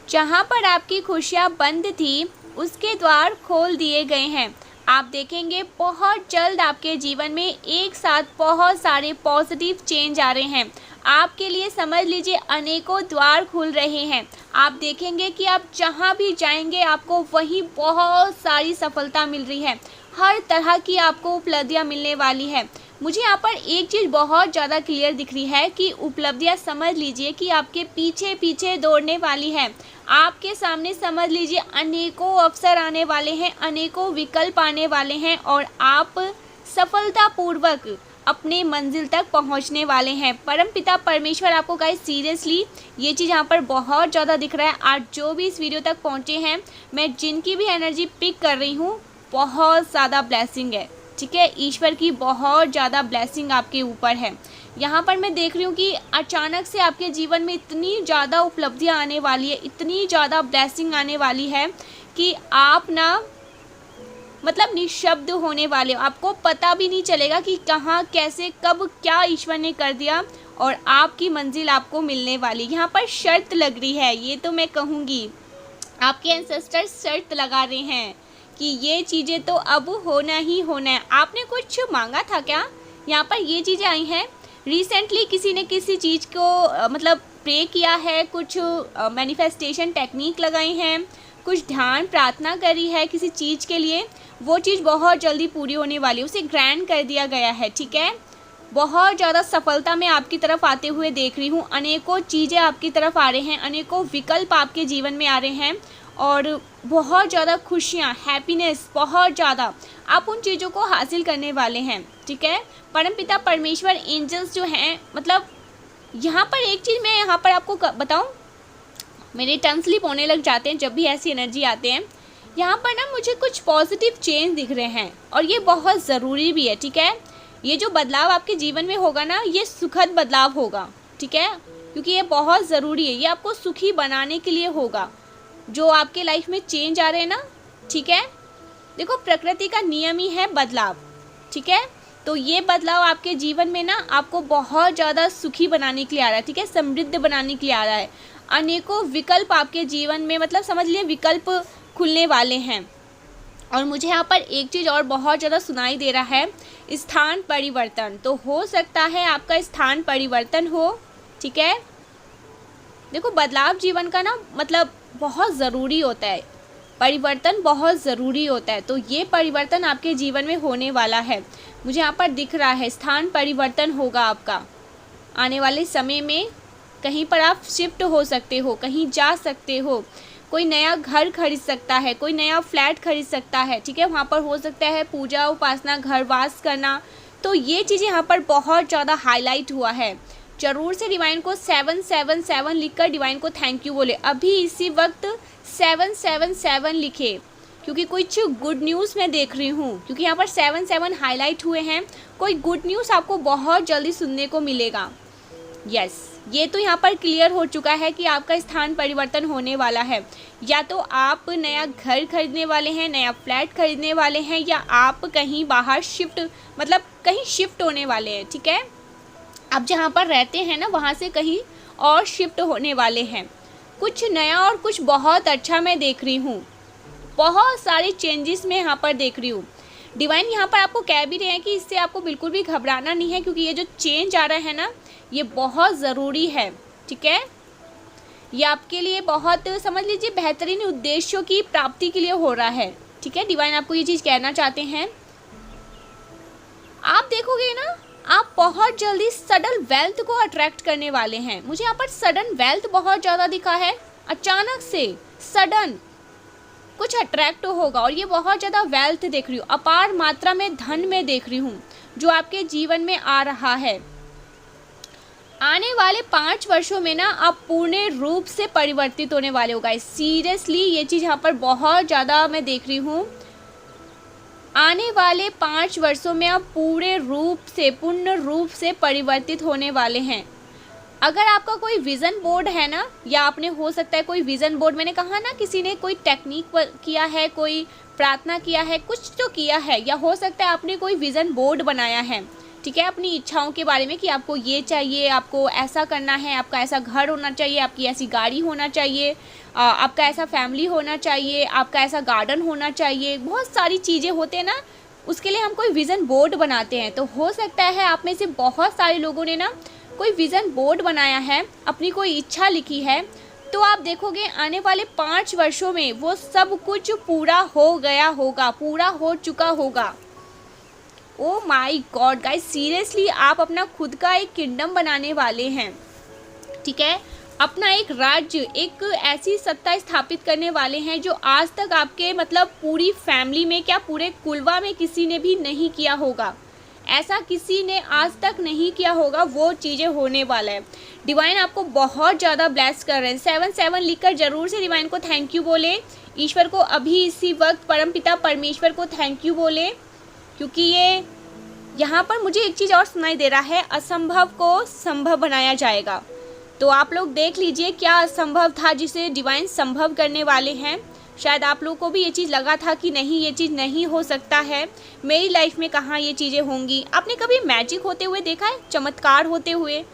जहाँ पर आपकी खुशियाँ बंद थी उसके द्वार खोल दिए गए हैं। आप देखेंगे बहुत जल्द आपके जीवन में एक साथ बहुत सारे पॉजिटिव चेंज आ रहे हैं। आपके लिए समझ लीजिए अनेकों द्वार खुल रहे हैं। आप देखेंगे कि आप जहाँ भी जाएंगे आपको वहीं बहुत सारी सफलता मिल रही है, हर तरह की आपको उपलब्धियाँ मिलने वाली है। मुझे यहाँ पर एक चीज़ बहुत ज़्यादा क्लियर दिख रही है कि उपलब्धियाँ समझ लीजिए कि आपके पीछे पीछे दौड़ने वाली है। आपके सामने समझ लीजिए अनेकों अवसर आने वाले हैं, अनेकों विकल्प आने वाले हैं और आप सफलतापूर्वक अपने मंजिल तक पहुंचने वाले हैं। परमपिता परमेश्वर आपको गाइस सीरियसली ये चीज़ यहाँ पर बहुत ज़्यादा दिख रहा है। आज जो भी इस वीडियो तक पहुँचे हैं, मैं जिनकी भी एनर्जी पिक कर रही हूँ, बहुत ज़्यादा ब्लेसिंग है, ठीक है। ईश्वर की बहुत ज़्यादा ब्लेसिंग आपके ऊपर है। यहाँ पर मैं देख रही हूँ कि अचानक से आपके जीवन में इतनी ज़्यादा उपलब्धियाँ आने वाली है, इतनी ज़्यादा ब्लेसिंग आने वाली है कि आप ना मतलब निशब्द होने वाले हो। आपको पता भी नहीं चलेगा कि कहाँ कैसे कब क्या ईश्वर ने कर दिया और आपकी मंजिल आपको मिलने वाली। यहाँ पर शर्त लग रही है, ये तो मैं कहूँगी आपके एंसेस्टर्स शर्त लगा रहे हैं कि ये चीज़ें तो अब होना ही होना है। आपने कुछ मांगा था क्या? यहाँ पर ये चीज़ें आई हैं। रिसेंटली किसी ने किसी चीज़ को मतलब प्रे किया है, कुछ मैनिफेस्टेशन टेक्निक लगाई हैं, कुछ ध्यान प्रार्थना करी है किसी चीज़ के लिए, वो चीज़ बहुत जल्दी पूरी होने वाली है, उसे ग्रैंड कर दिया गया है, ठीक है। बहुत ज़्यादा सफलता मैं आपकी तरफ आते हुए देख रही हूँ। अनेकों चीज़ें आपकी तरफ आ रहे हैं, अनेकों विकल्प आपके जीवन में आ रहे हैं और बहुत ज़्यादा खुशियाँ, हैप्पीनेस, बहुत ज़्यादा आप उन चीज़ों को हासिल करने वाले हैं, ठीक है। परमपिता परमेश्वर एंजल्स जो हैं, मतलब यहाँ पर एक चीज़ मैं यहाँ पर आपको बताऊँ, मेरे टंग स्लिप होने लग जाते हैं जब भी ऐसी एनर्जी आते हैं। यहाँ पर ना मुझे कुछ पॉजिटिव चेंज दिख रहे हैं और ये बहुत ज़रूरी भी है, ठीक है। ये जो बदलाव आपके जीवन में होगा ना, ये सुखद बदलाव होगा, ठीक है, क्योंकि ये बहुत ज़रूरी है। ये आपको सुखी बनाने के लिए होगा। जो आपके लाइफ में चेंज आ रहे हैं ना, ठीक है, देखो प्रकृति का नियम ही है बदलाव, ठीक है। तो ये बदलाव आपके जीवन में ना आपको बहुत ज़्यादा सुखी बनाने के लिए आ रहा है, ठीक है, समृद्ध बनाने के लिए आ रहा है। अनेकों विकल्प आपके जीवन में मतलब समझ लिए विकल्प खुलने वाले हैं। और मुझे यहाँ पर एक चीज़ और बहुत ज़्यादा सुनाई दे रहा है, स्थान परिवर्तन। तो हो सकता है आपका स्थान परिवर्तन हो, ठीक है। देखो बदलाव जीवन का ना मतलब बहुत ज़रूरी होता है, परिवर्तन बहुत ज़रूरी होता है। तो ये परिवर्तन आपके जीवन में होने वाला है, मुझे यहाँ पर दिख रहा है। स्थान परिवर्तन होगा आपका आने वाले समय में। कहीं पर आप शिफ्ट हो सकते हो, कहीं जा सकते हो, कोई नया घर खरीद सकता है, कोई नया फ्लैट खरीद सकता है, ठीक है। वहाँ पर हो सकता है पूजा उपासना, घर वास करना। तो ये चीज़ें यहाँ पर बहुत ज़्यादा हाईलाइट हुआ है। जरूर से डिवाइन को 777 लिखकर डिवाइन को थैंक यू बोले। अभी इसी वक्त 777 लिखे, क्योंकि कुछ गुड न्यूज़ मैं देख रही हूँ, क्योंकि यहाँ पर 77 हाईलाइट हुए हैं। कोई गुड न्यूज़ आपको बहुत जल्दी सुनने को मिलेगा। यस, ये तो यहाँ पर क्लियर हो चुका है कि आपका स्थान परिवर्तन होने वाला है। या तो आप नया घर खरीदने वाले हैं, नया फ्लैट खरीदने वाले हैं, या आप कहीं बाहर शिफ्ट मतलब कहीं शिफ्ट होने वाले हैं, ठीक है। आप जहाँ पर रहते हैं ना वहाँ से कहीं और शिफ्ट होने वाले हैं। कुछ नया और कुछ बहुत अच्छा मैं देख रही हूँ, बहुत सारे चेंजेस मैं यहाँ पर देख रही हूँ। डिवाइन यहाँ पर आपको कह भी रहे हैं कि इससे आपको बिल्कुल भी घबराना नहीं है, क्योंकि ये जो चेंज आ रहा है ना, ये बहुत ज़रूरी है, ठीक है। ये आपके लिए बहुत समझ लीजिए बेहतरीन उद्देश्यों की प्राप्ति के लिए हो रहा है, ठीक है। डिवाइन आपको ये चीज़ कहना चाहते हैं। आप देखोगे ना, आप बहुत जल्दी सडन वेल्थ को अट्रैक्ट करने वाले हैं। मुझे यहाँ पर सडन वेल्थ बहुत ज़्यादा दिखा है, अचानक से सडन कुछ अट्रैक्ट होगा और ये बहुत ज़्यादा वेल्थ देख रही हूँ, अपार मात्रा में धन में देख रही हूँ जो आपके जीवन में आ रहा है। आने वाले 5 वर्षों में ना आप पूर्ण रूप से परिवर्तित होने वाले हो गाइस। सीरियसली ये चीज़ यहाँ पर बहुत ज़्यादा मैं देख रही हूँ। आने वाले 5 वर्षों में आप पूर्ण रूप से परिवर्तित होने वाले हैं। अगर आपका कोई विज़न बोर्ड है ना, या आपने हो सकता है कोई विज़न बोर्ड, मैंने कहा ना किसी ने कोई टेक्निक किया है, कोई प्रार्थना किया है, कुछ तो किया है, या हो सकता है आपने कोई विज़न बोर्ड बनाया है, ठीक है, अपनी इच्छाओं के बारे में कि आपको ये चाहिए, आपको ऐसा करना है, आपका ऐसा घर होना चाहिए, आपकी ऐसी गाड़ी होना चाहिए, आपका ऐसा फैमिली होना चाहिए, आपका ऐसा गार्डन होना चाहिए। बहुत सारी चीज़ें होते हैं ना, उसके लिए हम कोई विज़न बोर्ड बनाते हैं। तो हो सकता है आप में से बहुत सारे लोगों ने ना कोई विज़न बोर्ड बनाया है, अपनी कोई इच्छा लिखी है, तो आप देखोगे आने वाले 5 वर्षों में वो सब कुछ पूरा हो गया होगा, पूरा हो चुका होगा। ओ माई गॉड गाइस, सीरियसली आप अपना खुद का एक किंगडम बनाने वाले हैं, ठीक है, अपना एक राज्य, एक ऐसी सत्ता स्थापित करने वाले हैं जो आज तक आपके मतलब पूरी फैमिली में, क्या पूरे कुलवा में किसी ने भी नहीं किया होगा। ऐसा किसी ने आज तक नहीं किया होगा, वो चीज़ें होने वाला है। डिवाइन आपको बहुत ज़्यादा ब्लेस कर रहे हैं। 7 लिखकर ज़रूर से डिवाइन को थैंक यू बोले, ईश्वर को अभी इसी वक्त परमपिता परमेश्वर को थैंक यू बोले, क्योंकि ये यहाँ पर मुझे एक चीज़ और सुनाई दे रहा है, असंभव को संभव बनाया जाएगा। तो आप लोग देख लीजिए क्या असंभव था जिसे डिवाइन संभव करने वाले हैं। शायद आप लोगों को भी ये चीज़ लगा था कि नहीं, ये चीज़ नहीं हो सकता है, मेरी लाइफ में कहाँ ये चीज़ें होंगी। आपने कभी मैजिक होते हुए देखा है, चमत्कार होते हुए?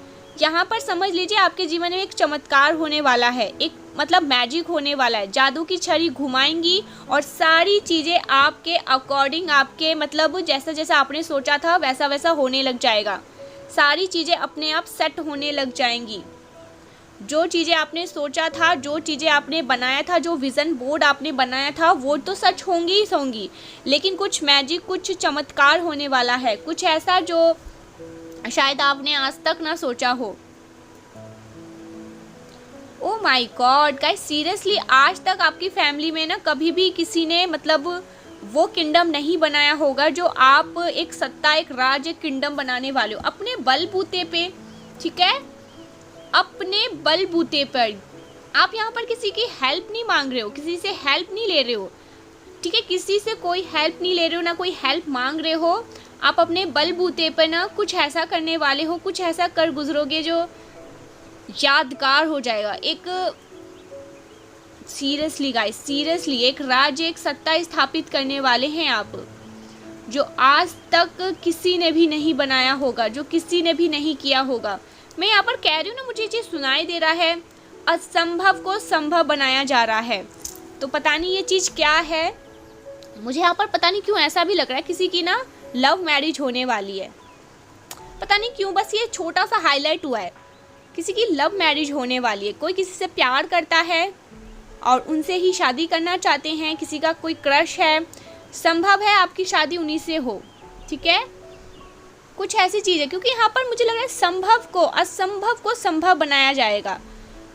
यहाँ पर समझ लीजिए आपके जीवन में एक चमत्कार होने वाला है, एक मतलब मैजिक होने वाला है। जादू की छड़ी घुमाएंगी और सारी चीज़ें आपके अकॉर्डिंग, आपके मतलब जैसा जैसा आपने सोचा था वैसा वैसा होने लग जाएगा। सारी चीज़ें अपने आप सेट होने लग जाएंगी। जो चीज़ें आपने सोचा था, जो चीज़ें आपने बनाया था, जो विज़न बोर्ड आपने बनाया था, वो तो सच होंगी ही होंगी, लेकिन कुछ मैजिक, कुछ चमत्कार होने वाला है, कुछ ऐसा जो शायद आपने आज तक ना सोचा हो। Oh my God guys, seriously आज तक आपकी फैमिली में ना कभी भी किसी ने मतलब वो किंगडम नहीं बनाया होगा जो आप एक सत्ता, एक राज, एक किंगडम बनाने वाले हो अपने बलबूते पे, ठीक है, अपने बलबूते पर। आप यहाँ पर किसी की हेल्प नहीं मांग रहे हो, किसी से हेल्प नहीं ले रहे हो, ठीक है, किसी से कोई हेल्प नहीं ले रहे हो, ना कोई हेल्प मांग रहे हो। आप अपने बलबूते पर ना कुछ ऐसा करने वाले हो, कुछ ऐसा कर गुजरोगे जो यादगार हो जाएगा। एक सीरियसली गाइस, सीरियसली एक राज्य, एक सत्ता स्थापित करने वाले हैं आप, जो आज तक किसी ने भी नहीं बनाया होगा, जो किसी ने भी नहीं किया होगा। मैं यहाँ पर कह रही हूँ ना, मुझे ये चीज़ सुनाई दे रहा है, असंभव को संभव बनाया जा रहा है। तो पता नहीं ये चीज़ क्या है, मुझे यहाँ पर पता नहीं क्यों ऐसा भी लग रहा है किसी की ना लव मैरिज होने वाली है। पता नहीं क्यों, बस ये छोटा सा हाईलाइट हुआ है, किसी की लव मैरिज होने वाली है। कोई किसी से प्यार करता है और उनसे ही शादी करना चाहते हैं, किसी का कोई क्रश है, संभव है आपकी शादी उन्हीं से हो, ठीक है, कुछ ऐसी चीज़ है। क्योंकि यहाँ पर मुझे लग रहा है संभव को, असंभव को संभव बनाया जाएगा।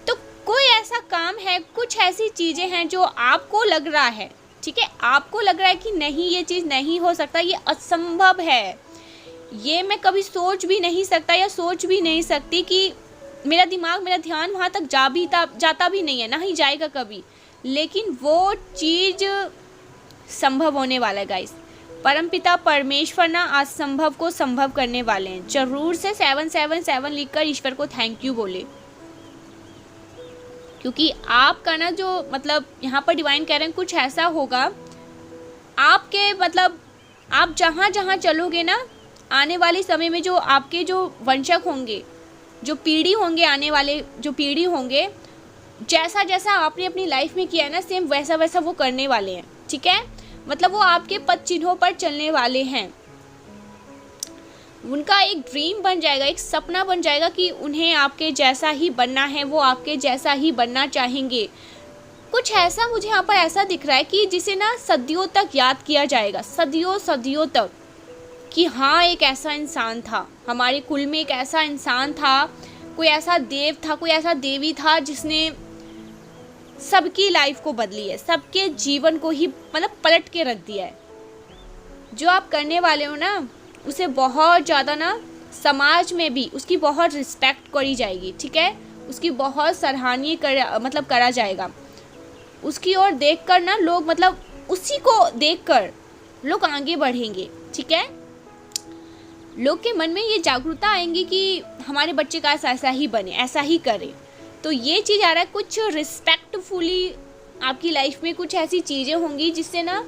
तो कोई ऐसा काम है, कुछ ऐसी चीज़ें हैं जो आपको लग रहा है, ठीक है, आपको लग रहा है कि नहीं ये चीज़ नहीं हो सकता, ये असंभव है, ये मैं कभी सोच भी नहीं सकता या सोच भी नहीं सकती, कि मेरा दिमाग, मेरा ध्यान वहाँ तक जाता भी नहीं है, ना ही जाएगा कभी, लेकिन वो चीज़ संभव होने वाला है गाइस। परमपिता परमेश्वर ना असंभव को संभव करने वाले हैं। जरूर से 7 लिखकर ईश्वर को थैंक यू बोले, क्योंकि आपका ना जो मतलब यहाँ पर डिवाइन कह रहे हैं कुछ ऐसा होगा आपके मतलब आप जहाँ जहाँ चलोगे ना, आने वाले समय में जो आपके जो वंशक होंगे, जो पीढ़ी होंगे, आने वाले जो पीढ़ी होंगे, जैसा जैसा आपने अपनी लाइफ में किया है ना, सेम वैसा वैसा वो करने वाले हैं, ठीक है, मतलब वो आपके पद चिन्हों पर चलने वाले हैं। उनका एक ड्रीम बन जाएगा, एक सपना बन जाएगा कि उन्हें आपके जैसा ही बनना है, वो आपके जैसा ही बनना चाहेंगे। कुछ ऐसा मुझे यहाँ पर ऐसा दिख रहा है कि जिसे ना सदियों तक याद किया जाएगा, सदियों सदियों तक, कि हाँ एक ऐसा इंसान था, हमारे कुल में एक ऐसा इंसान था, कोई ऐसा देव था, कोई ऐसा देवी था जिसने सबकी लाइफ को बदली है, सबके जीवन को ही मतलब पलट के रख दिया है। जो आप करने वाले हो ना, उसे बहुत ज़्यादा ना समाज में भी उसकी बहुत रिस्पेक्ट करी जाएगी, ठीक है, उसकी बहुत सराहनीय करा जाएगा। उसकी ओर देखकर ना लोग मतलब उसी को देखकर लोग आगे बढ़ेंगे, ठीक है, लोग के मन में ये जागरूकता आएंगी कि हमारे बच्चे का ऐसा ही बने, ऐसा ही करे। तो ये चीज़ आ रहा है, कुछ रिस्पेक्टफुली आपकी लाइफ में कुछ ऐसी चीज़ें होंगी जिससे ना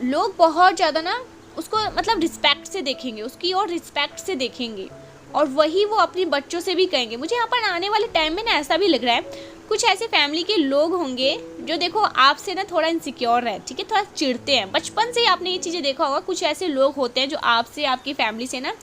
लोग बहुत ज़्यादा ना उसको मतलब रिस्पेक्ट से देखेंगे, उसकी और रिस्पेक्ट से देखेंगे, और वही वो अपने बच्चों से भी कहेंगे। मुझे यहाँ पर आने वाले टाइम में ना ऐसा भी लग रहा है, कुछ ऐसे फैमिली के लोग होंगे जो देखो आपसे ना थोड़ा इनसिक्योर है, ठीक है, थोड़ा चिढ़ते हैं। बचपन से ही आपने ये चीज़ें देखा होगा, कुछ ऐसे लोग होते हैं जो आपसे, आपकी फैमिली से ना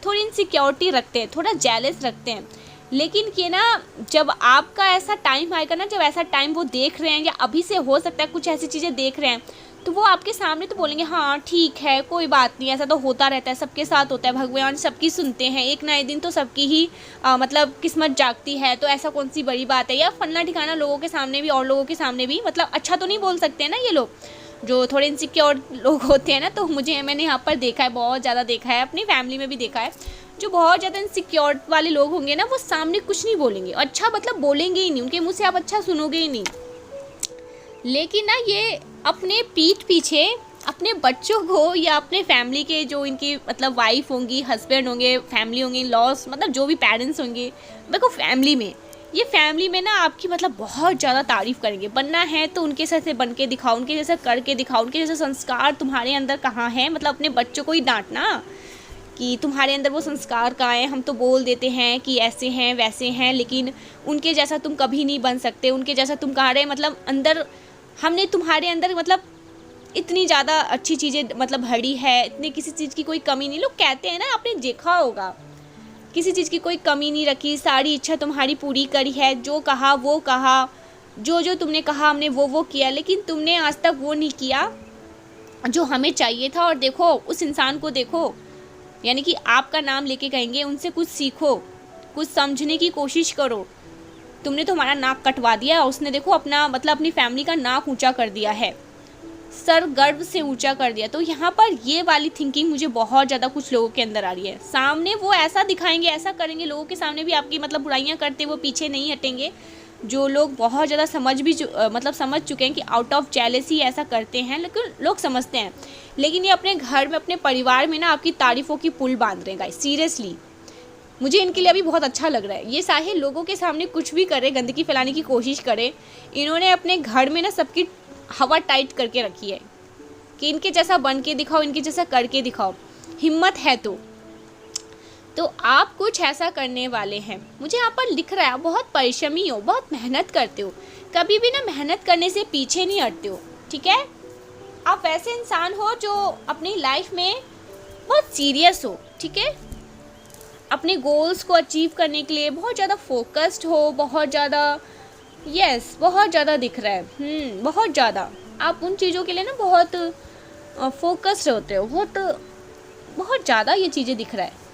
थोड़ी इनसिक्योरिटी रखते हैं, थोड़ा जेलस रखते हैं। लेकिन कि ना जब आपका ऐसा टाइम आएगा ना, जब ऐसा टाइम वो देख रहे हैं या अभी से हो सकता है कुछ ऐसी चीज़ें देख रहे हैं, तो वो आपके सामने तो बोलेंगे हाँ ठीक है, कोई बात नहीं, ऐसा तो होता रहता है, सबके साथ होता है, भगवान सबकी सुनते हैं, एक ना एक दिन तो सबकी ही मतलब किस्मत जागती है, तो ऐसा कौन सी बड़ी बात है। या फलना ठिकाना लोगों के सामने भी और लोगों के सामने भी मतलब अच्छा तो नहीं बोल सकते हैं ना ये लोग, जो थोड़े इनसिक्योर लोग होते हैं ना। तो मैंने यहाँ पर देखा है, बहुत ज़्यादा देखा है, अपनी फैमिली में भी देखा है, जो बहुत ज़्यादा इनसिक्योर वाले लोग होंगे ना, वो सामने कुछ नहीं बोलेंगे, अच्छा मतलब बोलेंगे ही नहीं, उनके मुँह से आप अच्छा सुनोगे ही नहीं। लेकिन ना ये अपने पीठ पीछे अपने बच्चों को या अपने फैमिली के जो इनकी मतलब वाइफ होंगी, हस्बैंड होंगे, फैमिली होंगी, लॉस मतलब जो भी पेरेंट्स होंगे, देखो फैमिली में, ये फैमिली में ना आपकी मतलब बहुत ज़्यादा तारीफ़ करेंगे। बनना है तो उनके जैसे बन के दिखाओ, उनके जैसे करके दिखाओ, उनके जैसे संस्कार तुम्हारे अंदर कहाँ है, मतलब अपने बच्चों को ही डांटना कि तुम्हारे अंदर वो संस्कार कहाँ है। हम तो बोल देते हैं कि ऐसे हैं वैसे हैं, लेकिन उनके जैसा तुम कभी नहीं बन सकते, उनके जैसा तुम कहाँ रहे, मतलब अंदर हमने तुम्हारे अंदर मतलब इतनी ज़्यादा अच्छी चीज़ें मतलब भरी है, इतनी किसी चीज़ की कोई कमी नहीं। लोग कहते हैं ना, आपने देखा होगा, किसी चीज़ की कोई कमी नहीं रखी, सारी इच्छा तुम्हारी पूरी करी है, जो कहा वो कहा, जो जो तुमने कहा हमने वो किया, लेकिन तुमने आज तक वो नहीं किया जो हमें चाहिए था। और देखो उस इंसान को देखो, यानी कि आपका नाम लेके कहेंगे, उनसे कुछ सीखो, कुछ समझने की कोशिश करो। तुमने तो हमारा नाक कटवा दिया, उसने देखो अपना मतलब अपनी फैमिली का नाक ऊंचा कर दिया है, सर गर्व से ऊंचा कर दिया। तो यहाँ पर ये वाली थिंकिंग मुझे बहुत ज़्यादा कुछ लोगों के अंदर आ रही है। सामने वो ऐसा दिखाएंगे, ऐसा करेंगे, लोगों के सामने भी आपकी मतलब बुराइयाँ करते वो पीछे नहीं हटेंगे। जो लोग बहुत ज़्यादा समझ चुके हैं कि आउट ऑफ जेलसी ऐसा करते हैं, लेकिन लोग समझते हैं। लेकिन ये अपने घर में, अपने परिवार में ना आपकी तारीफ़ों की पुल बांध रहे हैं गाइस, सीरियसली मुझे इनके लिए अभी बहुत अच्छा लग रहा है। ये चाहे लोगों के सामने कुछ भी करे, गंदगी फैलाने की कोशिश करे, इन्होंने अपने घर में ना सबकी हवा टाइट करके रखी है कि इनके जैसा बन के दिखाओ, इनके जैसा करके दिखाओ, हिम्मत है तो आप कुछ ऐसा करने वाले हैं। मुझे यहाँ पर लिख रहा है, बहुत परिश्रमी हो, बहुत मेहनत करते हो, कभी भी ना मेहनत करने से पीछे नहीं हटते हो, ठीक है। आप वैसे इंसान हो जो अपनी लाइफ में बहुत सीरियस हो, ठीक है, अपने गोल्स को अचीव करने के लिए बहुत ज़्यादा फोकस्ड हो, बहुत ज़्यादा बहुत ज़्यादा दिख रहा है, बहुत ज़्यादा आप उन चीज़ों के लिए ना बहुत फोकस्ड होते हो, बहुत ज़्यादा ये चीज़ें दिख रहा है।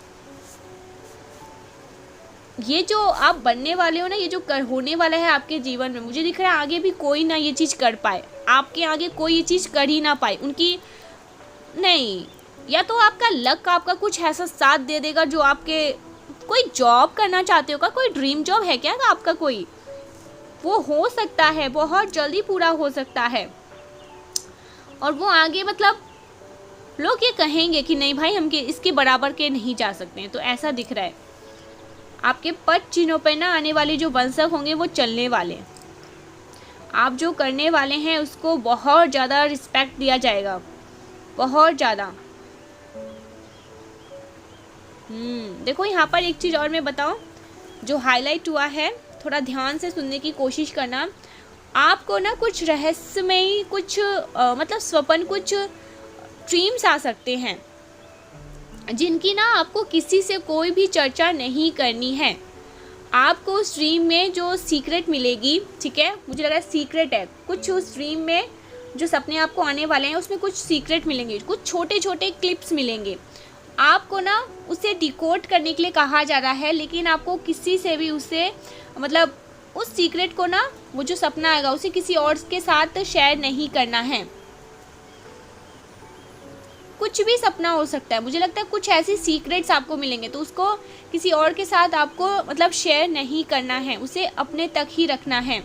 ये जो आप बनने वाले हो ना, ये जो होने वाला है आपके जीवन में, मुझे दिख रहा है आगे भी कोई ना ये चीज़ कर पाए, आपके आगे कोई ये चीज़ कर ही ना पाए, उनकी नहीं, या तो आपका लक आपका कुछ ऐसा साथ दे देगा जो आपके, कोई जॉब करना चाहते हो का, कोई ड्रीम जॉब है क्या आपका कोई, वो हो सकता है, बहुत जल्दी पूरा हो सकता है। और वो आगे मतलब लोग ये कहेंगे कि नहीं भाई, हम के इसके बराबर के नहीं जा सकते हैं, तो ऐसा दिख रहा है। आपके पद चिन्हों पर ना आने वाले जो वंशक होंगे वो चलने वाले हैं। आप जो करने वाले हैं उसको बहुत ज़्यादा रिस्पेक्ट दिया जाएगा, बहुत ज़्यादा। देखो यहाँ पर एक चीज़ और मैं बताऊँ जो हाईलाइट हुआ है, थोड़ा ध्यान से सुनने की कोशिश करना। आपको ना कुछ रहस्यमयी कुछ मतलब स्वप्न, कुछ ड्रीम्स आ सकते हैं जिनकी ना आपको किसी से कोई भी चर्चा नहीं करनी है। आपको उस ड्रीम में जो सीक्रेट मिलेगी, ठीक है, मुझे लग रहा है सीक्रेट है कुछ उस ड्रीम में, जो सपने आपको आने वाले हैं उसमें कुछ सीक्रेट मिलेंगे, कुछ छोटे छोटे क्लिप्स मिलेंगे। आपको ना उसे डिकोड करने के लिए कहा जा रहा है, लेकिन आपको किसी से भी उसे मतलब उस सीक्रेट को ना, वो जो सपना आएगा उसे किसी और के साथ शेयर नहीं करना है। कुछ भी सपना हो सकता है, मुझे लगता है कुछ ऐसी सीक्रेट्स आपको मिलेंगे, तो उसको किसी और के साथ आपको मतलब शेयर नहीं करना है, उसे अपने तक ही रखना है।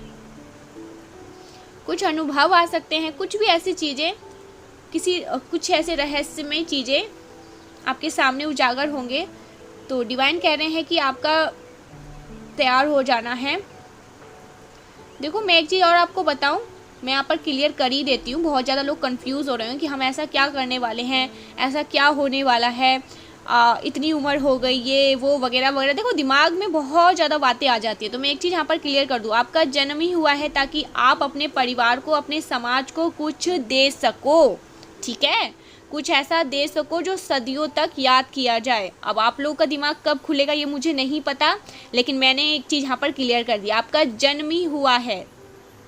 कुछ अनुभव आ सकते हैं, कुछ भी ऐसी चीज़ें, कुछ ऐसे रहस्यमय चीज़ें आपके सामने उजागर होंगे। तो डिवाइन कह रहे हैं कि आपका तैयार हो जाना है। देखो मैं एक चीज़ और आपको बताऊं, मैं यहाँ पर क्लियर कर ही देती हूँ। बहुत ज़्यादा लोग कंफ्यूज हो रहे हैं कि हम ऐसा क्या करने वाले हैं, ऐसा क्या होने वाला है, इतनी उम्र हो गई, ये वो वगैरह वगैरह। देखो दिमाग में बहुत ज़्यादा बातें आ जाती है। तो मैं एक चीज़ यहाँ पर क्लियर कर दूँ, आपका जन्म ही हुआ है ताकि आप अपने परिवार को, अपने समाज को कुछ दे सको, ठीक है, कुछ ऐसा दे सको जो सदियों तक याद किया जाए। अब आप लोगों का दिमाग कब खुलेगा ये मुझे नहीं पता, लेकिन मैंने एक चीज़ यहाँ पर क्लियर कर दी, आपका जन्म ही हुआ है।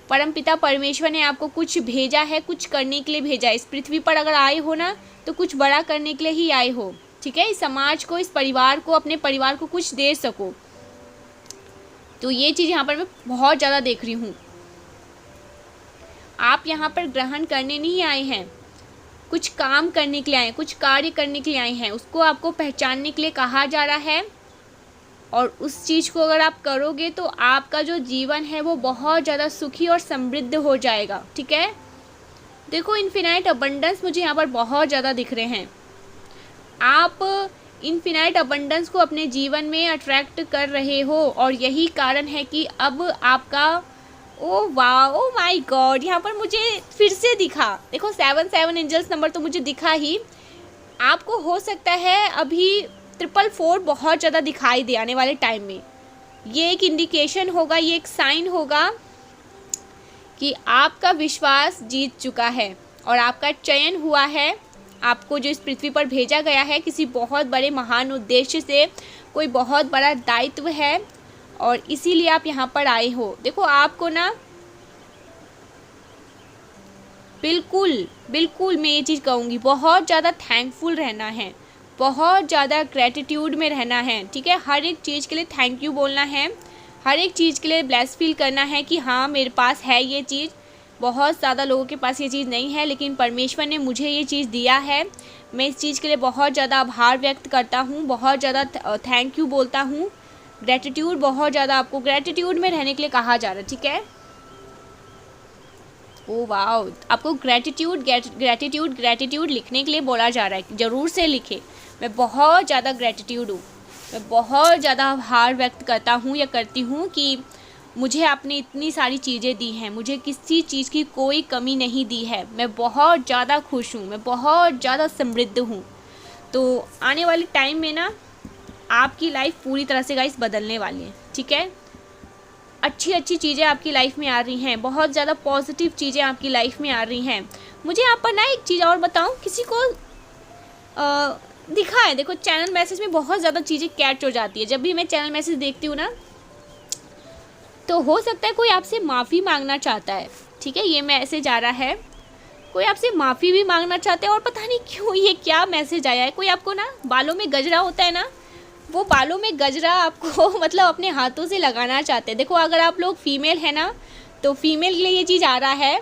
परमपिता परमेश्वर ने आपको कुछ भेजा है, कुछ करने के लिए भेजा है। इस पृथ्वी पर अगर आए हो ना तो कुछ बड़ा करने के लिए ही आए हो, ठीक है। इस समाज को, इस परिवार को, अपने परिवार को कुछ दे सको। तो ये चीज़ यहाँ पर मैं बहुत ज़्यादा देख रही हूँ। आप यहाँ पर ग्रहण करने नहीं आए हैं, कुछ काम करने के लिए आए हैं, कुछ कार्य करने के लिए आए हैं। उसको आपको पहचानने के लिए कहा जा रहा है, और उस चीज़ को अगर आप करोगे तो आपका जो जीवन है वो बहुत ज़्यादा सुखी और समृद्ध हो जाएगा, ठीक है। देखो इन्फिनाइट अबंडेंस मुझे यहाँ पर बहुत ज़्यादा दिख रहे हैं। आप इन्फिनाइट अबंडेंस को अपने जीवन में अट्रैक्ट कर रहे हो, और यही कारण है कि अब आपका, ओ वाह, ओ माय गॉड, यहाँ पर मुझे फिर से दिखा। देखो 7 एंजल्स नंबर तो मुझे दिखा ही। आपको हो सकता है अभी 444 बहुत ज़्यादा दिखाई दे आने वाले टाइम में। ये एक इंडिकेशन होगा, ये एक साइन होगा कि आपका विश्वास जीत चुका है और आपका चयन हुआ है। आपको जो इस पृथ्वी पर भेजा गया है किसी बहुत बड़े महान उद्देश्य से, कोई बहुत बड़ा दायित्व है, और इसीलिए आप यहाँ पर आए हो। देखो आपको ना बिल्कुल बिल्कुल मैं ये चीज़ कहूँगी, बहुत ज़्यादा थैंकफुल रहना है, बहुत ज़्यादा ग्रेटिट्यूड में रहना है, ठीक है। हर एक चीज़ के लिए थैंक यू बोलना है, हर एक चीज़ के लिए ब्लेस फील करना है कि हाँ मेरे पास है ये चीज़। बहुत ज़्यादा लोगों के पास ये चीज़ नहीं है, लेकिन परमेश्वर ने मुझे ये चीज़ दिया है। मैं इस चीज़ के लिए बहुत ज़्यादा आभार व्यक्त करता हूँ, बहुत ज़्यादा थैंक यू बोलता हूँ। ग्रेटिट्यूड, बहुत ज़्यादा आपको ग्रेटिट्यूड में रहने के लिए कहा जा रहा है, ठीक है। ओ वाओ, आपको ग्रेटिट्यूड ग्रेटिट्यूड ग्रेटिट्यूड लिखने के लिए बोला जा रहा है, ज़रूर से लिखे। मैं बहुत ज़्यादा ग्रेटिट्यूड हूँ, मैं बहुत ज़्यादा आभार व्यक्त करता हूँ या करती हूँ कि मुझे आपने इतनी सारी चीज़ें दी हैं, मुझे किसी चीज़ की कोई कमी नहीं दी है। मैं बहुत ज़्यादा खुश हूँ, मैं बहुत ज़्यादा समृद्ध हूँ। तो आने वाले टाइम में ना आपकी लाइफ पूरी तरह से गाइस बदलने वाली है, ठीक है। अच्छी अच्छी चीज़ें आपकी लाइफ में आ रही हैं, बहुत ज़्यादा पॉजिटिव चीज़ें आपकी लाइफ में आ रही हैं। मुझे आप पर ना एक चीज़ और बताऊँ, किसी को दिखा है, देखो चैनल मैसेज में बहुत ज़्यादा चीज़ें कैच हो जाती है। जब भी मैं चैनल मैसेज देखती हूँ ना, तो हो सकता है कोई आपसे माफ़ी मांगना चाहता है, ठीक है। ये मैसेज आ रहा है, कोई आपसे माफ़ी भी मांगना चाहता है, और पता नहीं क्यों ये क्या मैसेज आया है। कोई आपको ना, बालों में गजरा होता है ना, वो बालों में गजरा आपको मतलब अपने हाथों से लगाना चाहते हैं। देखो अगर आप लोग फीमेल हैं ना, तो फीमेल के लिए ये चीज़ आ रहा है,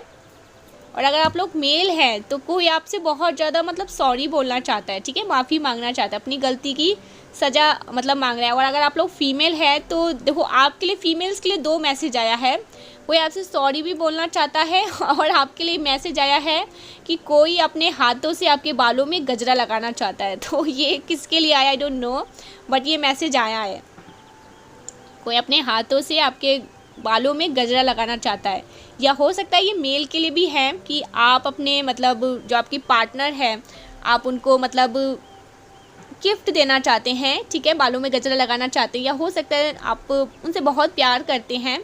और अगर आप लोग मेल हैं तो कोई आपसे बहुत ज़्यादा मतलब सॉरी बोलना चाहता है, ठीक है, माफ़ी मांगना चाहता है, अपनी गलती की सज़ा मतलब मांग रहा है। और अगर आप लोग फीमेल है तो देखो आपके लिए, फीमेल्स के लिए 2 मैसेज आया है। कोई आपसे सॉरी भी बोलना चाहता है, और आपके लिए मैसेज आया है कि कोई अपने हाथों से आपके बालों में गजरा लगाना चाहता है। तो ये किसके लिए आया आई डोंट नो, बट ये मैसेज आया है। कोई अपने हाथों से आपके बालों में गजरा लगाना चाहता है, या हो सकता है ये मेल के लिए भी है कि आप अपने मतलब जो आपकी पार्टनर है, आप उनको मतलब गिफ्ट देना चाहते हैं, ठीक है, बालों में गजरा लगाना चाहते हैं। या हो सकता है आप उनसे बहुत प्यार करते हैं,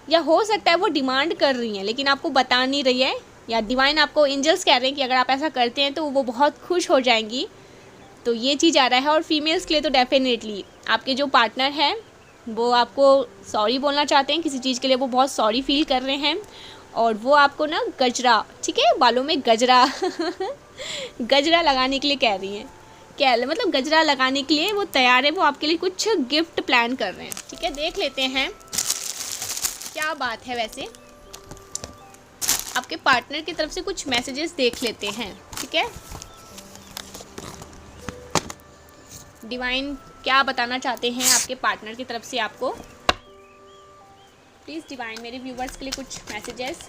या हो सकता है वो डिमांड कर रही हैं लेकिन आपको बता नहीं रही है, या डिवाइन आपको, एंजल्स कह रहे हैं कि अगर आप ऐसा करते हैं तो वो बहुत खुश हो जाएंगी। तो ये चीज़ आ रहा है। और फीमेल्स के लिए तो डेफिनेटली आपके जो पार्टनर हैं वो आपको सॉरी बोलना चाहते हैं, किसी चीज़ के लिए वो बहुत सॉरी फील कर रहे हैं, और वो आपको ना गजरा, ठीक है, बालों में गजरा गजरा लगाने के लिए कह रही हैं, क्या मतलब गजरा लगाने के लिए वो तैयार है, वो आपके लिए कुछ गिफ्ट प्लान कर रहे हैं, ठीक है। देख लेते हैं क्या बात है। वैसे आपके पार्टनर की तरफ से कुछ मैसेजेस देख लेते हैं, ठीक है। डिवाइन क्या बताना चाहते हैं आपके पार्टनर की तरफ से आपको, प्लीज़ डिवाइन मेरे व्यूवर्स के लिए कुछ मैसेजेस,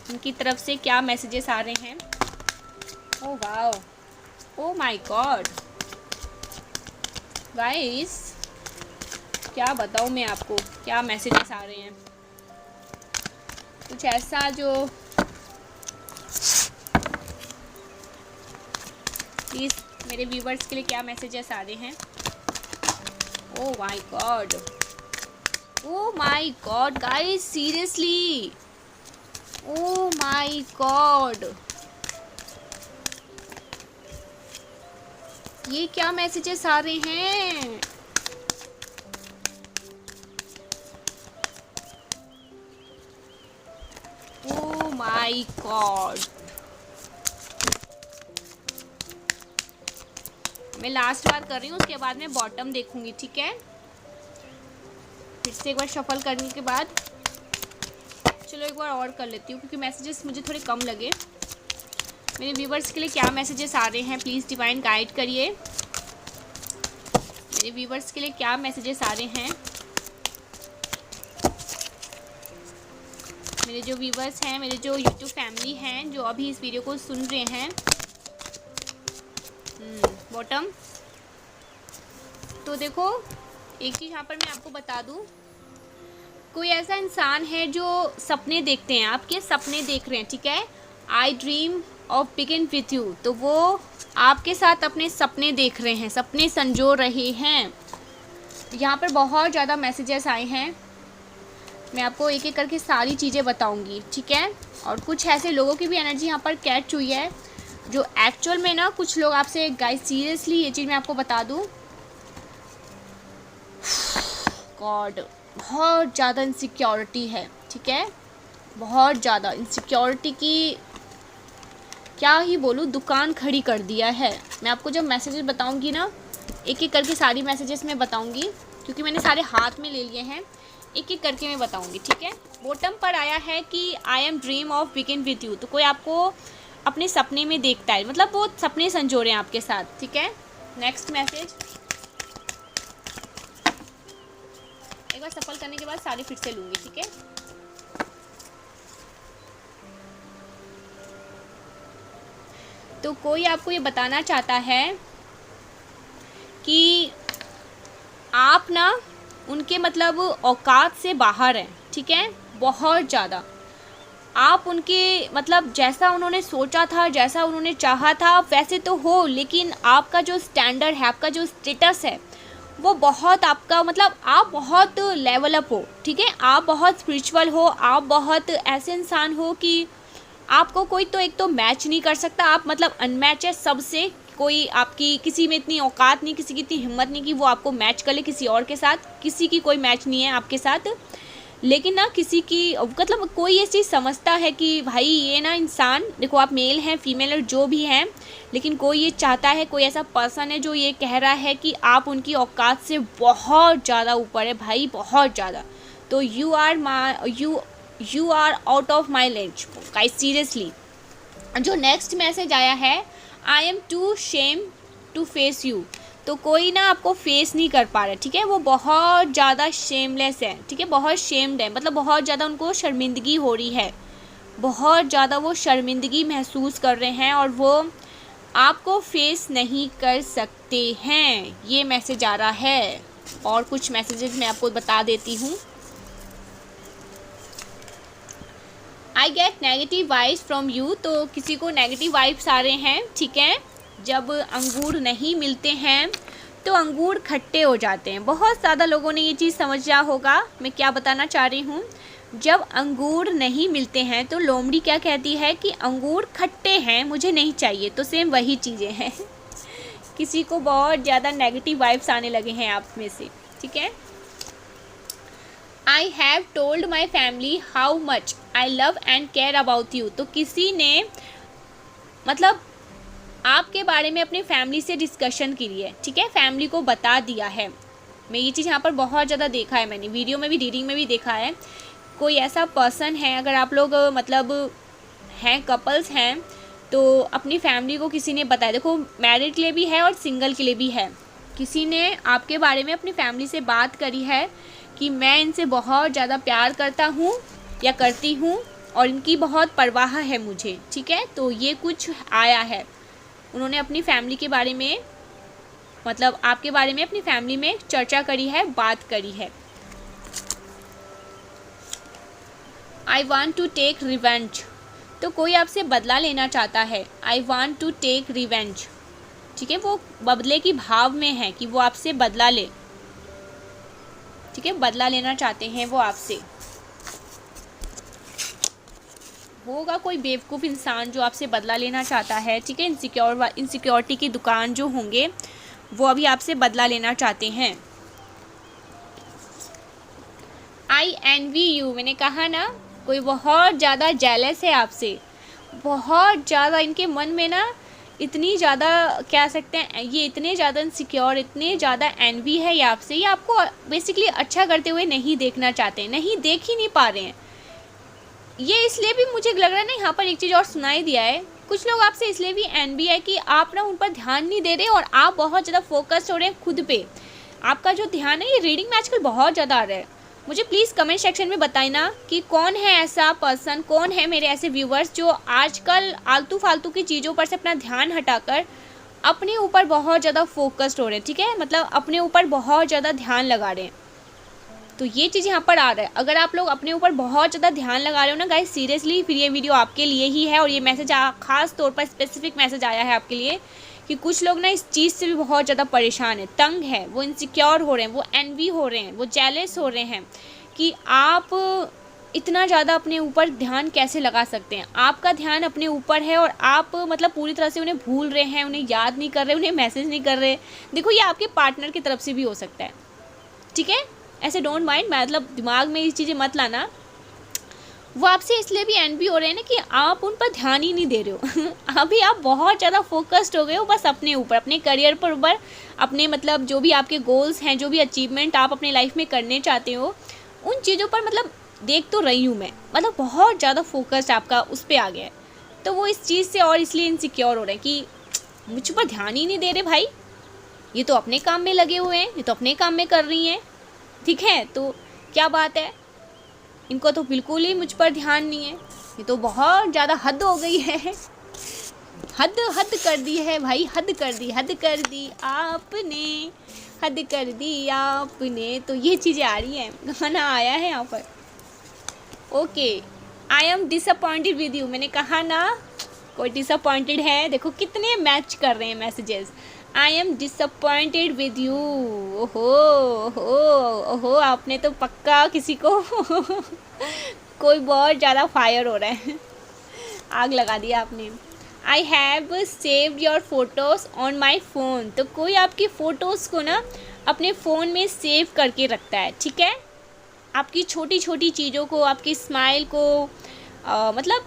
उनकी तरफ से क्या मैसेजेस आ रहे हैं। Oh wow, oh my God guys, क्या बताऊँ मैं आपको क्या मैसेजेस आ रहे हैं। कुछ ऐसा जो प्लीज़ मेरे व्यूवर्स के लिए क्या मैसेजेस आ रहे हैं। Oh my God, oh my God guys, seriously, oh my God, ये क्या मैसेजेस आ रहे हैं। ओह माय गॉड, मैं लास्ट बार कर रही हूँ, उसके बाद मैं बॉटम देखूंगी, ठीक है। फिर से एक बार शफल करने के बाद, चलो एक बार और कर लेती हूँ क्योंकि मैसेजेस मुझे थोड़े कम लगे। मेरे व्यूवर्स के लिए क्या मैसेजेस आ रहे हैं, प्लीज़ डिवाइन गाइड करिए। मेरे व्यूवर्स के लिए क्या मैसेजेस आ रहे हैं। मेरे जो व्यूवर्स हैं, मेरे जो यूट्यूब फैमिली हैं जो अभी इस वीडियो को सुन रहे हैं। बॉटम, तो देखो एक चीज़ यहाँ पर मैं आपको बता दूँ, कोई ऐसा इंसान है जो सपने देखते हैं, आपके सपने देख रहे हैं, ठीक है। आई dream of begin with you, तो वो आपके साथ अपने सपने देख रहे हैं, सपने संजो रहे हैं। यहाँ पर बहुत ज़्यादा मैसेजेस आए हैं, मैं आपको एक एक करके सारी चीज़ें बताऊंगी, ठीक है। और कुछ ऐसे लोगों की भी एनर्जी यहाँ पर कैच हुई है जो एक्चुअल में ना, कुछ लोग आपसे, गाइस सीरियसली ये चीज़ मैं आपको बता दूँ, गॉड बहुत ज़्यादा इनसिक्योरिटी है, ठीक है। बहुत ज़्यादा इनसिक्योरिटी की क्या ही बोलूँ, दुकान खड़ी कर दिया है। मैं आपको जब मैसेजेस बताऊंगी ना, एक एक करके सारी मैसेजेस मैं बताऊंगी क्योंकि मैंने सारे हाथ में ले लिए हैं, एक एक करके मैं बताऊंगी, ठीक है। बॉटम पर आया है कि I am dream of begin with you, तो कोई आपको अपने सपने में देखता है, मतलब वो सपने संजो रहे हैं आपके साथ, ठीक है। नेक्स्ट मैसेज, एक बार सफल करने के बाद सारी फिर से लूँगी, ठीक है। तो कोई आपको ये बताना चाहता है कि आप ना उनके मतलब औकात से बाहर हैं, ठीक है, बहुत ज़्यादा। आप उनके मतलब जैसा उन्होंने सोचा था, जैसा उन्होंने चाहा था वैसे तो हो, लेकिन आपका जो स्टैंडर्ड है, आपका जो स्टेटस है वो बहुत, आपका मतलब आप बहुत लेवल अप हो, ठीक है। आप बहुत स्पिरिचुअल हो, आप बहुत ऐसे इंसान हो कि आपको कोई तो एक तो मैच नहीं कर सकता, आप मतलब अनमैच है सबसे। कोई आपकी किसी में इतनी औकात नहीं, किसी की इतनी हिम्मत नहीं कि वो आपको मैच कर ले किसी और के साथ, किसी की कोई मैच नहीं है आपके साथ। लेकिन ना किसी की मतलब कोई ये चीज़ समझता है कि भाई ये ना इंसान, देखो आप मेल हैं फीमेल और जो भी हैं, लेकिन कोई ये चाहता है, कोई ऐसा पर्सन है जो ये कह रहा है कि आप उनकी औकात से बहुत ज़्यादा ऊपर है भाई, बहुत ज़्यादा। तो you are out of my range guys, seriously. जो नेक्स्ट मैसेज आया है, I am to shame to face you, तो कोई ना आपको फेस नहीं कर पा रहा है, ठीक है। वो बहुत ज़्यादा शेमलेस है, ठीक है, बहुत शेम्ड है, मतलब बहुत ज़्यादा उनको शर्मिंदगी हो रही है, बहुत ज़्यादा वो शर्मिंदगी महसूस कर रहे हैं और वो आपको फेस नहीं कर सकते हैं, ये मैसेज आ रहा है। और कुछ मैसेजेस मैं आपको बता देती हूँ। I get negative vibes from you, तो किसी को नेगेटिव वाइब्स आ रहे हैं, ठीक है। जब अंगूर नहीं मिलते हैं तो अंगूर खट्टे हो जाते हैं, बहुत ज़्यादा लोगों ने ये चीज़ समझा होगा मैं क्या बताना चाह रही हूँ। जब अंगूर नहीं मिलते हैं तो लोमड़ी क्या कहती है कि अंगूर खट्टे हैं, मुझे नहीं चाहिए, तो सेम वही चीज़ें हैं। किसी को बहुत ज़्यादा नेगेटिव वाइब्स आने लगे हैं आप में से, ठीक है। I have told my family how much I love and care about you, तो किसी ने मतलब आपके बारे में अपनी फैमिली से डिस्कशन की है, ठीक है, फैमिली को बता दिया है। मैं ये चीज़ यहाँ पर बहुत ज़्यादा देखा है, मैंने वीडियो में भी रीडिंग में भी देखा है। कोई ऐसा पर्सन है, अगर आप लोग मतलब हैं कपल्स हैं, तो अपनी फैमिली को किसी ने बताया, देखो मैरिड के लिए भी है और सिंगल के लिए भी है, किसी ने आपके बारे में अपनी फैमिली से बात करी है कि मैं इनसे बहुत ज़्यादा प्यार करता हूँ या करती हूँ और इनकी बहुत परवाह है मुझे, ठीक है। तो ये कुछ आया है, उन्होंने अपनी फैमिली के बारे में मतलब आपके बारे में अपनी फैमिली में चर्चा करी है, बात करी है। I want to take revenge, तो कोई आपसे बदला लेना चाहता है। I want to take revenge, ठीक है, वो बदले की भाव में है कि वो आपसे बदला ले, ठीक है, बदला लेना चाहते हैं वो आपसे। होगा कोई बेवकूफ़ इंसान जो आपसे बदला लेना चाहता है, ठीक है, इनसिक्योरिटी की दुकान जो होंगे वो अभी आपसे बदला लेना चाहते हैं। आई एनवी यू, मैंने कहा ना, कोई बहुत ज़्यादा जेलस है आपसे, बहुत ज़्यादा इनके मन में ना इतनी ज़्यादा कह सकते हैं, ये इतने ज़्यादा इनसिक्योर, इतने ज़्यादा एनवी है ये आपसे, ये आपको बेसिकली अच्छा करते हुए नहीं देखना चाहते, नहीं देख ही नहीं पा रहे हैं। ये इसलिए भी मुझे लग रहा है ना, यहाँ पर एक चीज़ और सुनाई दिया है, कुछ लोग आपसे इसलिए भी एनवी है कि आप ना उन पर ध्यान नहीं दे रहे और आप बहुत ज़्यादा फोकस्ड हो रहे हैं खुद पे। आपका जो ध्यान है, ये रीडिंग में आजकल बहुत ज़्यादा आ रहा है। मुझे प्लीज़ कमेंट सेक्शन में बताइए ना कि कौन है ऐसा पर्सन, कौन है मेरे ऐसे व्यूवर्स जो आजकल आलतू फालतू की चीज़ों पर से अपना ध्यान हटाकर अपने ऊपर बहुत ज़्यादा फोकस्ड हो रहे हैं, ठीक है, मतलब अपने ऊपर बहुत ज़्यादा ध्यान लगा रहे हैं। तो ये चीज़ यहाँ पर आ रहा है। अगर आप लोग अपने ऊपर बहुत ज़्यादा ध्यान लगा रहे हो ना गाइस, सीरियसली फिर ये वीडियो आपके लिए ही है। और ये मैसेज खास तौर पर स्पेसिफिक मैसेज आया है आपके लिए कि कुछ लोग ना इस चीज़ से भी बहुत ज़्यादा परेशान है, तंग है, वो इनसिक्योर हो रहे हैं, वो एनवी हो रहे हैं, वो जेलस हो रहे हैं कि आप इतना ज़्यादा अपने ऊपर ध्यान कैसे लगा सकते हैं। आपका ध्यान अपने ऊपर है और आप मतलब पूरी तरह से उन्हें भूल रहे हैं, उन्हें याद नहीं कर रहे, उन्हें मैसेज नहीं कर रहे। देखो, ये आपके पार्टनर की तरफ से भी हो सकता है, ठीक है, ऐसे डोंट माइंड, मतलब दिमाग में ये चीज़ें मत लाना। वो आपसे इसलिए भी एनवी हो रहे हैं ना कि आप उन पर ध्यान ही नहीं दे रहे हो अभी आप बहुत ज़्यादा फोकस्ड हो गए हो बस अपने ऊपर, अपने करियर पर ऊपर, अपने मतलब जो भी आपके गोल्स हैं, जो भी अचीवमेंट आप अपने लाइफ में करने चाहते हो, उन चीज़ों पर मतलब देख तो रही हूँ मैं, मतलब बहुत ज़्यादा फोकस्ड आपका उस पर आ गया है। तो वो इस चीज़ से और इसलिए इनसिक्योर हो रहे हैं कि मुझ पर ध्यान ही नहीं दे रहे भाई, ये तो अपने काम में लगे हुए हैं, ये तो अपने काम में कर रही हैं, ठीक है, तो क्या बात है, इनको तो बिल्कुल ही मुझ पर ध्यान नहीं है, ये तो बहुत ज़्यादा हद हो गई है, हद कर दी है भाई, हद कर दी आपने, हद कर दी आपने। तो ये चीज़ें आ रही हैं, गाना आया है यहाँ पर। Okay, I am disappointed with you, मैंने कहा ना कोई डिसअपॉइंटेड है, देखो कितने मैच कर रहे हैं messages. I am disappointed with you, ओहो ओहो ओहो, आपने तो पक्का किसी को कोई बहुत ज़्यादा फायर हो रहा है, आग लगा दिया आपने। I have saved your photos on my phone, तो कोई आपकी फ़ोटोज़ को ना अपने फ़ोन में सेव करके रखता है, ठीक है, आपकी छोटी छोटी चीज़ों को, आपकी स्माइल को, मतलब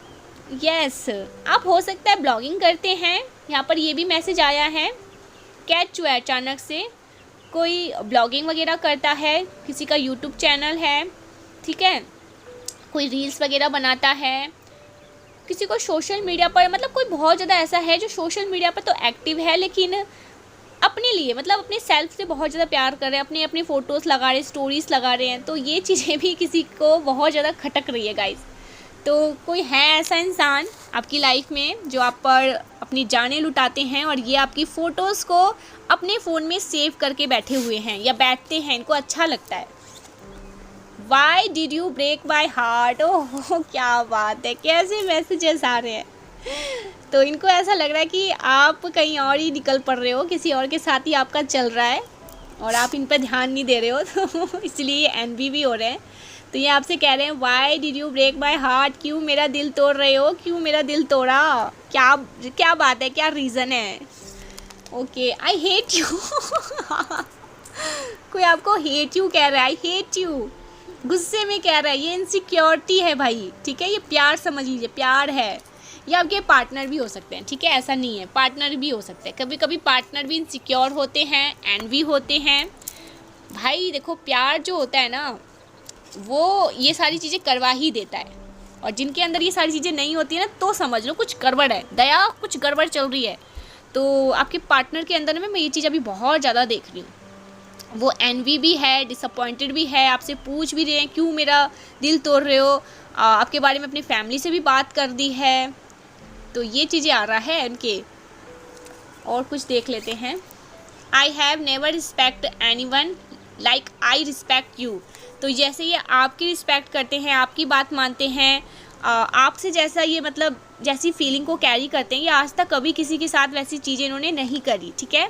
यस, आप हो सकता है ब्लॉगिंग करते हैं, यहाँ पर ये भी मैसेज आया है, कैच हुआ है अचानक से, कोई ब्लॉगिंग वगैरह करता है, किसी का यूट्यूब चैनल है, ठीक है, कोई रील्स वगैरह बनाता है, किसी को सोशल मीडिया पर, मतलब कोई बहुत ज़्यादा ऐसा है जो सोशल मीडिया पर तो एक्टिव है लेकिन अपने लिए, मतलब अपने सेल्फ से बहुत ज़्यादा प्यार कर रहे हैं, अपनी अपनी फ़ोटोज़ लगा रहे हैं, स्टोरीज़ लगा रहे हैं। तो ये चीज़ें भी किसी को बहुत ज़्यादा खटक रही है गाइस। तो कोई है ऐसा इंसान आपकी लाइफ में जो आप पर अपनी जानें लुटाते हैं और ये आपकी फ़ोटोज़ को अपने फ़ोन में सेव करके बैठे हुए हैं या बैठते हैं, इनको अच्छा लगता है। Why did you break my heart, oh क्या बात है, कैसे मैसेजेस आ रहे हैं। तो इनको ऐसा लग रहा है कि आप कहीं और ही निकल पड़ रहे हो, किसी और के साथ ही आपका चल रहा है और आप इन पर ध्यान नहीं दे रहे हो, तो इसलिए ये एनवी भी हो रहे हैं। तो ये आपसे कह रहे हैं why did you break my heart, क्यों मेरा दिल तोड़ रहे हो, क्यों मेरा दिल तोड़ा, क्या बात है, क्या रीज़न है। ओके, आई हेट यू कोई आपको हेट यू कह रहा है, आई हेट यू, गुस्से में कह रहा है, ये इनसिक्योरिटी है भाई, ठीक है, ये प्यार समझ लीजिए, प्यार है। ये आपके पार्टनर भी हो सकते हैं, ठीक है, ऐसा नहीं है, पार्टनर भी हो सकते हैं, कभी कभी पार्टनर भी इनसिक्योर होते हैं, एनवी होते हैं। भाई देखो, प्यार जो होता है ना वो ये सारी चीज़ें करवा ही देता है, और जिनके अंदर ये सारी चीज़ें नहीं होती है ना, तो समझ लो कुछ गड़बड़ है, दया कुछ गड़बड़ चल रही है। तो आपके पार्टनर के अंदर में मैं ये चीज़ अभी बहुत ज़्यादा देख रही हूँ, वो एनवी भी है, डिसअपॉइंटेड भी है, आपसे पूछ भी रहे हैं क्यों मेरा दिल तोड़ रहे हो, आपके बारे में अपनी फैमिली से भी बात कर दी है। तो ये चीज़ें आ रहा है उनके। और कुछ देख लेते हैं। I have never respect any one like I respect you, तो जैसे ये आपकी रिस्पेक्ट करते हैं, आपकी बात मानते हैं, आपसे जैसा ये मतलब जैसी फीलिंग को कैरी करते हैं, ये आज तक कभी किसी के साथ वैसी चीज़ें इन्होंने नहीं करी, ठीक है।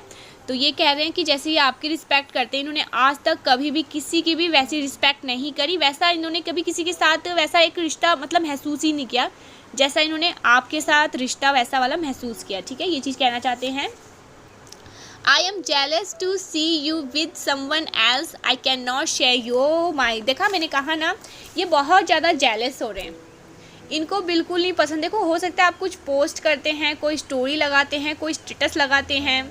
तो ये कह रहे हैं कि जैसे ये आपकी रिस्पेक्ट करते हैं, इन्होंने आज तक कभी भी किसी की भी वैसी रिस्पेक्ट नहीं करी, वैसा इन्होंने कभी किसी के साथ वैसा एक रिश्ता मतलब महसूस ही नहीं किया जैसा इन्होंने आपके साथ रिश्ता वैसा वाला महसूस किया, ठीक है। ये चीज़ कहना चाहते हैं। I am jealous to see you with someone else, I can not share your my. देखा, मैंने कहा ना, ये बहुत ज़्यादा जेलस हो रहे हैं, इनको बिल्कुल नहीं पसंद। देखो, हो सकता है आप कुछ पोस्ट करते हैं, कोई स्टोरी लगाते हैं, कोई स्टेटस लगाते हैं,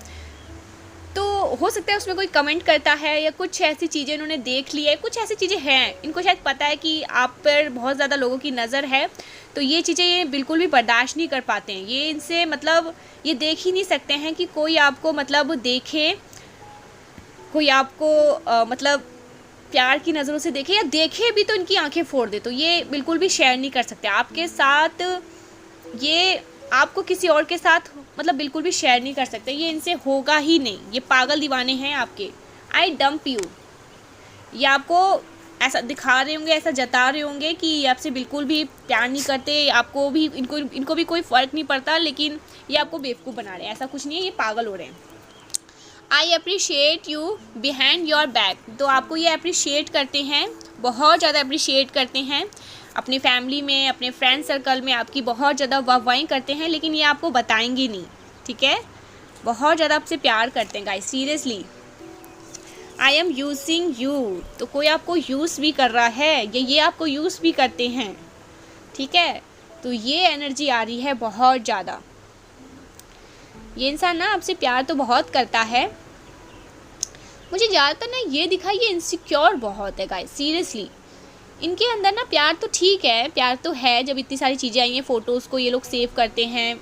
तो हो सकता है उसमें कोई कमेंट करता है या कुछ ऐसी चीज़ें इन्होंने देख ली है, कुछ ऐसी चीज़ें हैं, इनको शायद पता है कि आप पर बहुत ज़्यादा लोगों की नज़र है, तो ये चीज़ें ये बिल्कुल भी बर्दाश्त नहीं कर पाते हैं। ये इनसे मतलब ये देख ही नहीं सकते हैं कि कोई आपको मतलब देखे, कोई आपको मतलब प्यार की नज़रों से देखे, या देखे भी तो इनकी आंखें फोड़ दे, तो ये बिल्कुल भी शेयर नहीं कर सकते आपके साथ। ये आपको किसी और के साथ मतलब बिल्कुल भी शेयर नहीं कर सकते, ये इनसे होगा ही नहीं। ये पागल दीवाने हैं आपके। आई डंप यू, ये आपको ऐसा दिखा रहे होंगे, ऐसा जता रहे होंगे कि ये आपसे बिल्कुल भी प्यार नहीं करते, आपको भी इनको भी कोई फ़र्क नहीं पड़ता, लेकिन ये आपको बेवकूफ़ बना रहे हैं। ऐसा कुछ नहीं है, ये पागल हो रहे हैं। I appreciate you behind your back, तो आपको ये अप्रिशिएट करते हैं, बहुत ज़्यादा अप्रिशिएट करते हैं, अपनी फैमिली में, अपने फ्रेंड सर्कल में आपकी बहुत ज़्यादा वाहवाही करते हैं, लेकिन ये आपको बताएंगे नहीं, ठीक है। बहुत ज़्यादा आपसे प्यार करते हैं guys, seriously. I am using you, तो कोई आपको यूज़ भी कर रहा है, ये आपको यूज़ भी करते हैं, ठीक है। तो ये एनर्जी आ रही है बहुत ज़्यादा। ये इंसान ना आपसे प्यार तो बहुत करता है, मुझे ज़्यादातर ना ये दिखा, ये इनसिक्योर बहुत है गाइस, सीरियसली। इनके अंदर ना प्यार तो ठीक है, प्यार तो है, जब इतनी सारी चीज़ें आई हैं, फ़ोटोज़ को ये लोग सेव करते हैं,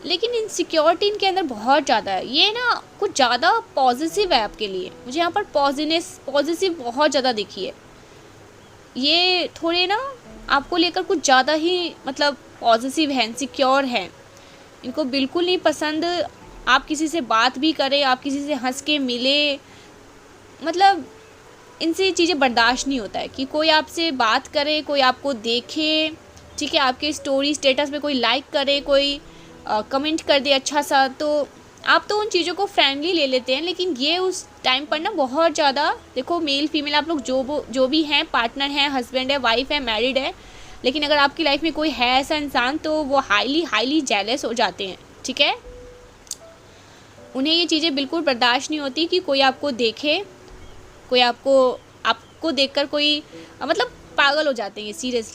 लेकिन इनसिक्योरिटी इनके अंदर बहुत ज़्यादा है। ये ना कुछ ज़्यादा पॉजिटिव है आपके लिए, मुझे यहाँ पर पॉजिटिव बहुत ज़्यादा दिखी है। ये थोड़े ना आपको लेकर कुछ ज़्यादा ही मतलब पॉजिटिव है, इनसिक्योर है। इनको बिल्कुल नहीं पसंद आप किसी से बात भी करें, आप किसी से हंस के मिले, मतलब इनसे ये चीज़ें बर्दाश्त नहीं होता है कि कोई आपसे बात करे, कोई आपको देखे, ठीक है, आपके स्टोरी स्टेटस में कोई लाइक करे, कोई कमेंट कर दे अच्छा सा, तो आप तो उन चीज़ों को फ्रेंडली ले लेते हैं। लेकिन ये उस टाइम पर ना बहुत ज़्यादा, देखो मेल फीमेल आप लोग जो भी हैं, पार्टनर हैं, हस्बैंड है, वाइफ है, मैरिड है, लेकिन अगर आपकी लाइफ में कोई है ऐसा इंसान, तो वो हाईली जेलस हो जाते हैं, ठीक है। उन्हें ये चीज़ें बिल्कुल बर्दाश्त नहीं होती कि कोई आपको देखे, कोई आपको देखकर कोई मतलब पागल हो जाते हैं ये, सीरियसली।